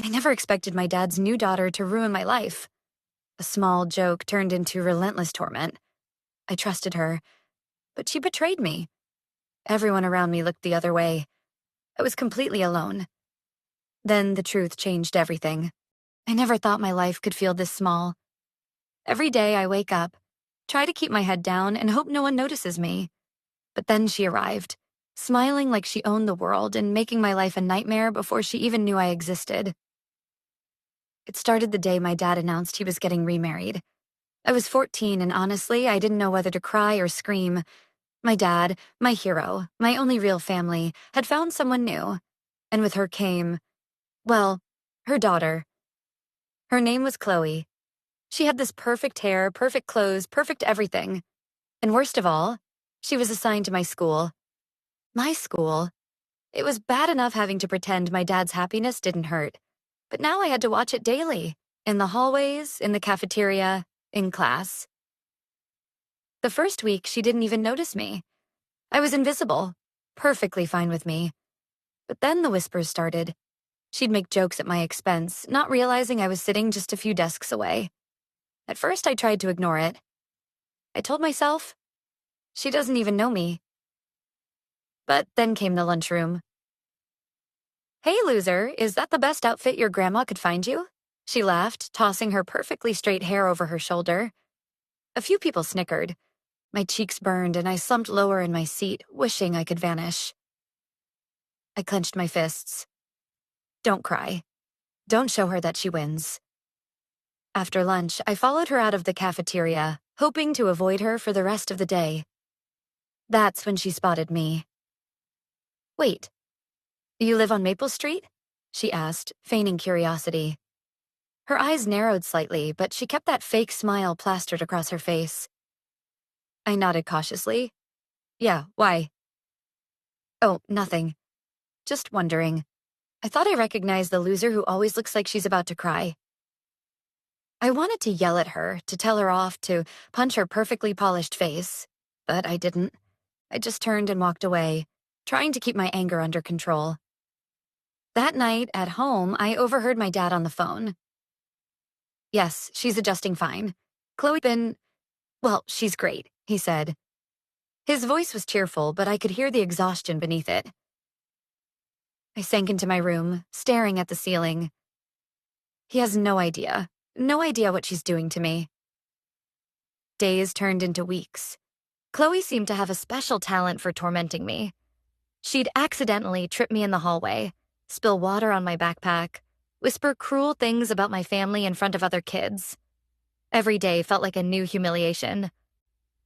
I never expected my dad's new daughter to ruin my life. A small joke turned into relentless torment. I trusted her, but she betrayed me. Everyone around me looked the other way. I was completely alone. Then the truth changed everything. I never thought my life could feel this small. Every day I wake up, try to keep my head down, and hope no one notices me. But then she arrived, smiling like she owned the world and making my life a nightmare before she even knew I existed. It started the day my dad announced he was getting remarried. I was 14, and honestly, I didn't know whether to cry or scream. My dad, my hero, my only real family, had found someone new. And with her came, well, her daughter. Her name was Chloe. She had this perfect hair, perfect clothes, perfect everything. And worst of all, she was assigned to my school. My school. It was bad enough having to pretend my dad's happiness didn't hurt. But now I had to watch it daily. In the hallways, in the cafeteria, in class. The first week, she didn't even notice me. I was invisible, perfectly fine with me. But then the whispers started. She'd make jokes at my expense, not realizing I was sitting just a few desks away. At first, I tried to ignore it. I told myself, she doesn't even know me. But then came the lunchroom. "Hey, loser, is that the best outfit your grandma could find you?" She laughed, tossing her perfectly straight hair over her shoulder. A few people snickered. My cheeks burned and I slumped lower in my seat, wishing I could vanish. I clenched my fists. Don't cry. Don't show her that she wins. After lunch, I followed her out of the cafeteria, hoping to avoid her for the rest of the day. That's when she spotted me. "Wait, you live on Maple Street?" she asked, feigning curiosity. Her eyes narrowed slightly, but she kept that fake smile plastered across her face. I nodded cautiously. "Yeah, why?" "Oh, nothing. Just wondering. I thought I recognized the loser who always looks like she's about to cry." I wanted to yell at her, to tell her off, to punch her perfectly polished face, but I didn't. I just turned and walked away, trying to keep my anger under control. That night, at home, I overheard my dad on the phone. "Yes, she's adjusting fine. Chloe's been, well, she's great," he said. His voice was cheerful, but I could hear the exhaustion beneath it. I sank into my room, staring at the ceiling. He has no idea what she's doing to me. Days turned into weeks. Chloe seemed to have a special talent for tormenting me. She'd accidentally trip me in the hallway, spill water on my backpack, whisper cruel things about my family in front of other kids. Every day felt like a new humiliation.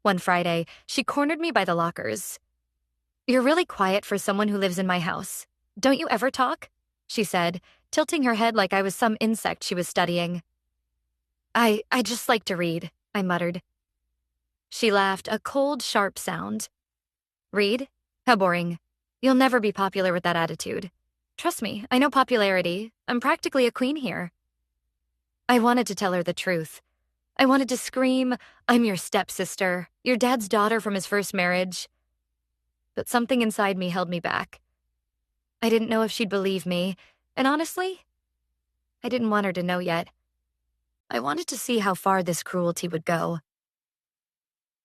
One Friday, she cornered me by the lockers. "You're really quiet for someone who lives in my house. Don't you ever talk?" she said, tilting her head like I was some insect she was studying. I just like to read," I muttered. She laughed, a cold, sharp sound. "Read? How boring. You'll never be popular with that attitude. Trust me, I know popularity. I'm practically a queen here." I wanted to tell her the truth. I wanted to scream, "I'm your stepsister, your dad's daughter from his first marriage." But something inside me held me back. I didn't know if she'd believe me, and honestly, I didn't want her to know yet. I wanted to see how far this cruelty would go.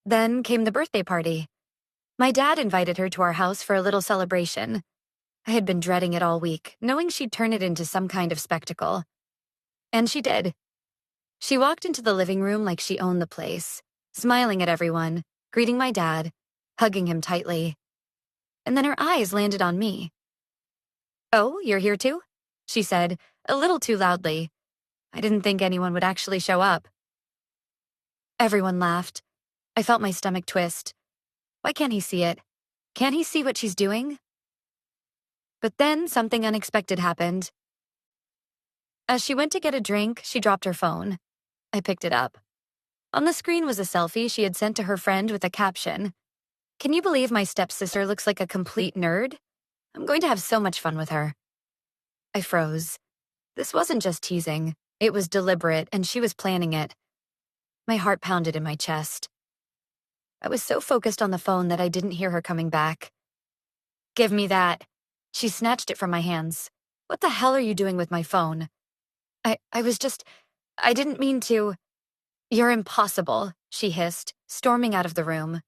Then came the birthday party. My dad invited her to our house for a little celebration. I had been dreading it all week, knowing she'd turn it into some kind of spectacle. And she did. She walked into the living room like she owned the place, smiling at everyone, greeting my dad, hugging him tightly. And then her eyes landed on me. "Oh, you're here too?" she said, a little too loudly. I didn't think anyone would actually show up. Everyone laughed. I felt my stomach twist. Why can't he see it? Can't he see what she's doing? But then something unexpected happened. As she went to get a drink, she dropped her phone. I picked it up. On the screen was a selfie she had sent to her friend with a caption. "Can you believe my stepsister looks like a complete nerd? I'm going to have so much fun with her." I froze. This wasn't just teasing. It was deliberate, and she was planning it. My heart pounded in my chest. I was so focused on the phone that I didn't hear her coming back. "Give me that." She snatched it from my hands. What the hell are you doing with my phone? I didn't mean to. You're impossible, she hissed, storming out of the room.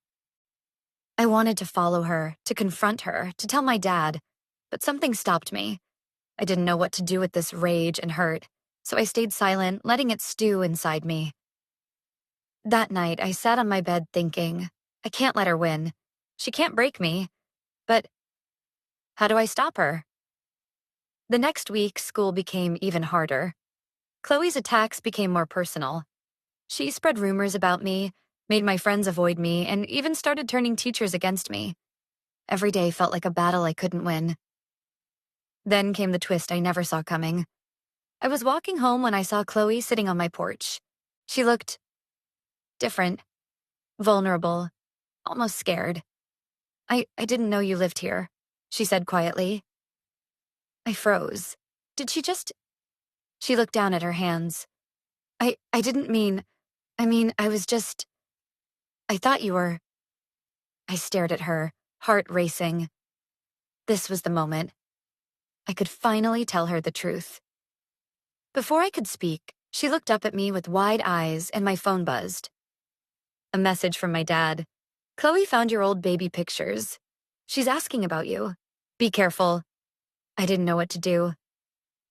I wanted to follow her, to confront her, to tell my dad, but something stopped me. I didn't know what to do with this rage and hurt, so I stayed silent, letting it stew inside me. That night, I sat on my bed thinking, I can't let her win. She can't break me. But how do I stop her? The next week, school became even harder. Chloe's attacks became more personal. She spread rumors about me, made my friends avoid me, and even started turning teachers against me. Every day felt like a battle I couldn't win. Then came the twist I never saw coming. I was walking home when I saw Chloe sitting on my porch. She looked different, vulnerable, almost scared. I didn't know you lived here, she said quietly. I froze. Did she just... She looked down at her hands. I didn't mean... I was just... I thought you were... I stared at her, heart racing. This was the moment. I could finally tell her the truth. Before I could speak, she looked up at me with wide eyes and my phone buzzed. A message from my dad. Chloe found your old baby pictures. She's asking about you. Be careful. I didn't know what to do.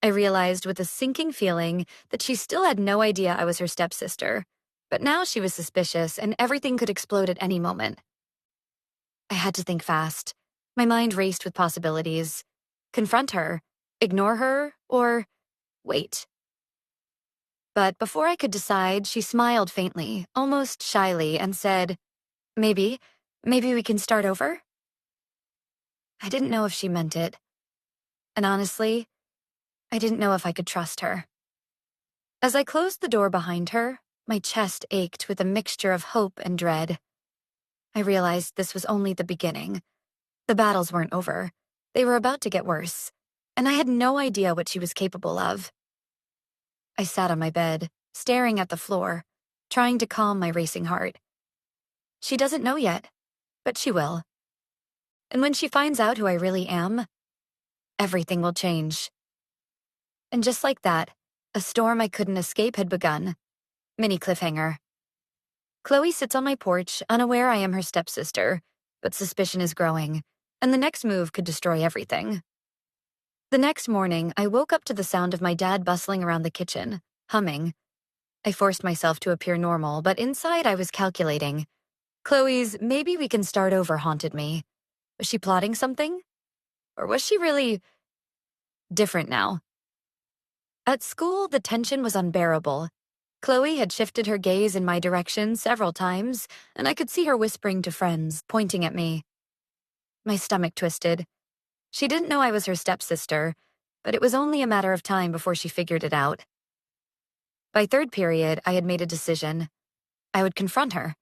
I realized with a sinking feeling that she still had no idea I was her stepsister, but now she was suspicious and everything could explode at any moment. I had to think fast. My mind raced with possibilities. Confront her, ignore her, or wait. But before I could decide, she smiled faintly, almost shyly, and said, maybe we can start over? I didn't know if she meant it. And honestly, I didn't know if I could trust her. As I closed the door behind her, my chest ached with a mixture of hope and dread. I realized this was only the beginning. The battles weren't over. They were about to get worse, and I had no idea what she was capable of. I sat on my bed, staring at the floor, trying to calm my racing heart. She doesn't know yet, but she will. And when she finds out who I really am, everything will change. And just like that, a storm I couldn't escape had begun. Mini cliffhanger. Chloe sits on my porch, unaware I am her stepsister, but suspicion is growing, and the next move could destroy everything. The next morning, I woke up to the sound of my dad bustling around the kitchen, humming. I forced myself to appear normal, but inside I was calculating. Chloe's "maybe we can start over" haunted me. Was she plotting something? Or was she really different now? At school, the tension was unbearable. Chloe had shifted her gaze in my direction several times, and I could see her whispering to friends, pointing at me. My stomach twisted. She didn't know I was her stepsister, but it was only a matter of time before she figured it out. By third period, I had made a decision. I would confront her.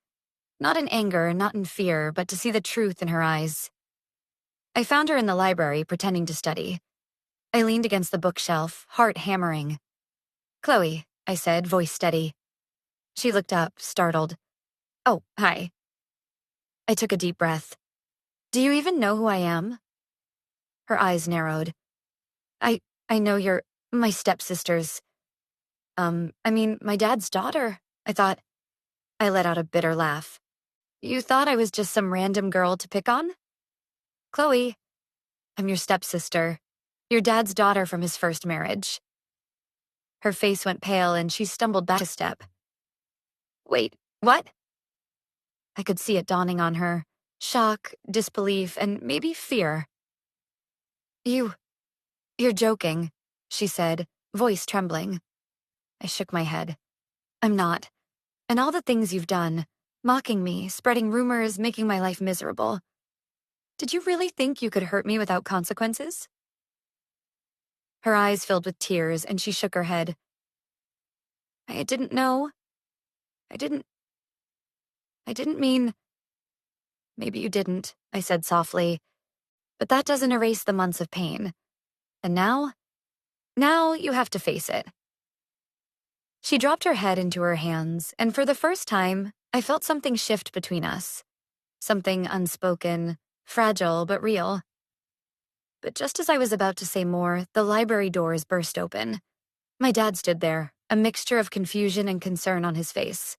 Not in anger, not in fear, but to see the truth in her eyes. I found her in the library, pretending to study. I leaned against the bookshelf, heart hammering. "Chloe," I said, voice steady. She looked up, startled. "Oh, hi." I took a deep breath. "Do you even know who I am?" Her eyes narrowed. I know you're my stepsister's. My dad's daughter," I thought. I let out a bitter laugh. "You thought I was just some random girl to pick on?" "Chloe, I'm your stepsister. Your dad's daughter from his first marriage." Her face went pale and she stumbled back a step. "Wait, what?" I could see it dawning on her. Shock, disbelief, and maybe fear. You're joking," she said, voice trembling. I shook my head. "I'm not. And all the things you've done, mocking me, spreading rumors, making my life miserable. Did you really think you could hurt me without consequences?" Her eyes filled with tears and she shook her head. "I didn't know. I didn't mean..." "Maybe you didn't," I said softly, "but that doesn't erase the months of pain. And now you have to face it." She dropped her head into her hands, and for the first time, I felt something shift between us. Something unspoken, fragile but real. but just as I was about to say more, the library doors burst open. My dad stood there, a mixture of confusion and concern on his face.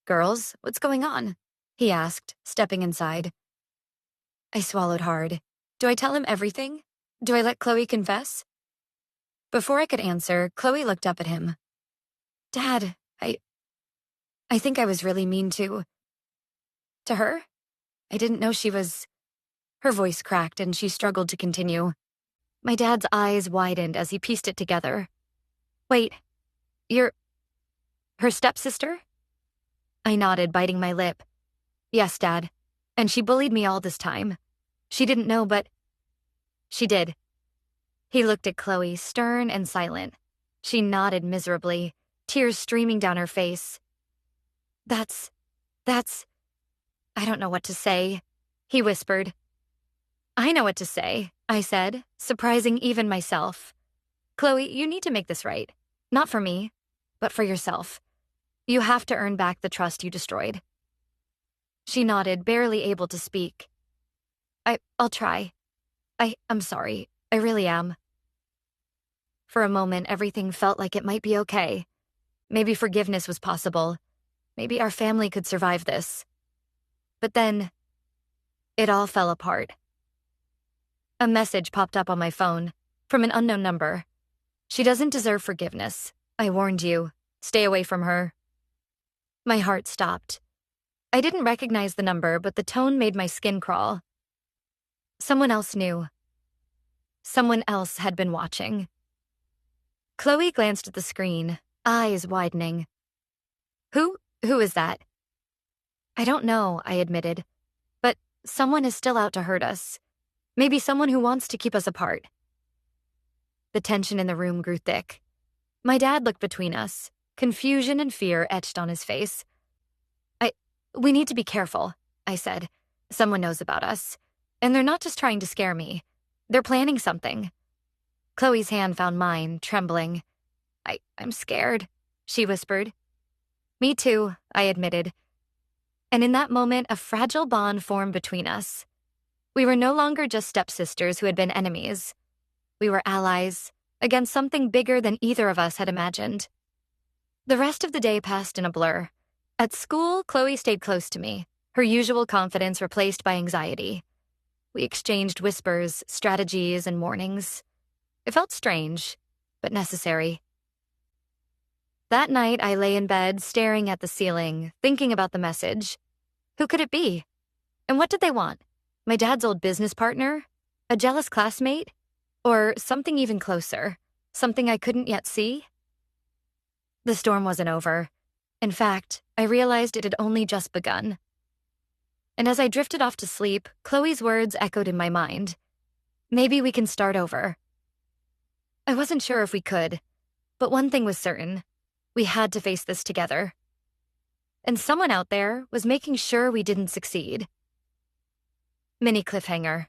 "Girls, what's going on?" he asked, stepping inside. I swallowed hard. Do I tell him everything? Do I let Chloe confess? Before I could answer, Chloe looked up at him. "Dad, I think I was really mean to her? I didn't know she was—" Her voice cracked and she struggled to continue. My dad's eyes widened as he pieced it together. "Wait, you're her stepsister?" I nodded, biting my lip. "Yes, Dad. And she bullied me all this time. She didn't know, but she did." He looked at Chloe, stern and silent. She nodded miserably, tears streaming down her face. That's, I don't know what to say," he whispered. "I know what to say," I said, surprising even myself. "Chloe, you need to make this right. Not for me, but for yourself. You have to earn back the trust you destroyed." She nodded, barely able to speak. I'll try. I'm sorry. I really am." For a moment, everything felt like it might be okay. Maybe forgiveness was possible. Maybe our family could survive this. But then, it all fell apart. A message popped up on my phone, from an unknown number. "She doesn't deserve forgiveness. I warned you. Stay away from her." My heart stopped. I didn't recognize the number, but the tone made my skin crawl. Someone else knew. Someone else had been watching. Chloe glanced at the screen, eyes widening. Who is that?" "I don't know," I admitted. "But someone is still out to hurt us. Maybe someone who wants to keep us apart." The tension in the room grew thick. My dad looked between us, confusion and fear etched on his face. We need to be careful," I said. "Someone knows about us. And they're not just trying to scare me. They're planning something." Chloe's hand found mine, trembling. I'm scared," she whispered. "Me too," I admitted. And in that moment, a fragile bond formed between us. We were no longer just stepsisters who had been enemies. We were allies, against something bigger than either of us had imagined. The rest of the day passed in a blur. At school, Chloe stayed close to me, her usual confidence replaced by anxiety. We exchanged whispers, strategies, and warnings. It felt strange, but necessary. That night, I lay in bed, staring at the ceiling, thinking about the message. Who could it be? And what did they want? My dad's old business partner? A jealous classmate? Or something even closer? Something I couldn't yet see? The storm wasn't over. In fact, I realized it had only just begun. And as I drifted off to sleep, Chloe's words echoed in my mind. Maybe we can start over. I wasn't sure if we could, but one thing was certain. We had to face this together. And someone out there was making sure we didn't succeed. Mini cliffhanger.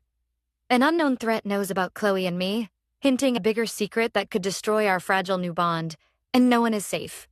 An unknown threat knows about Chloe and me, hinting a bigger secret that could destroy our fragile new bond, and no one is safe.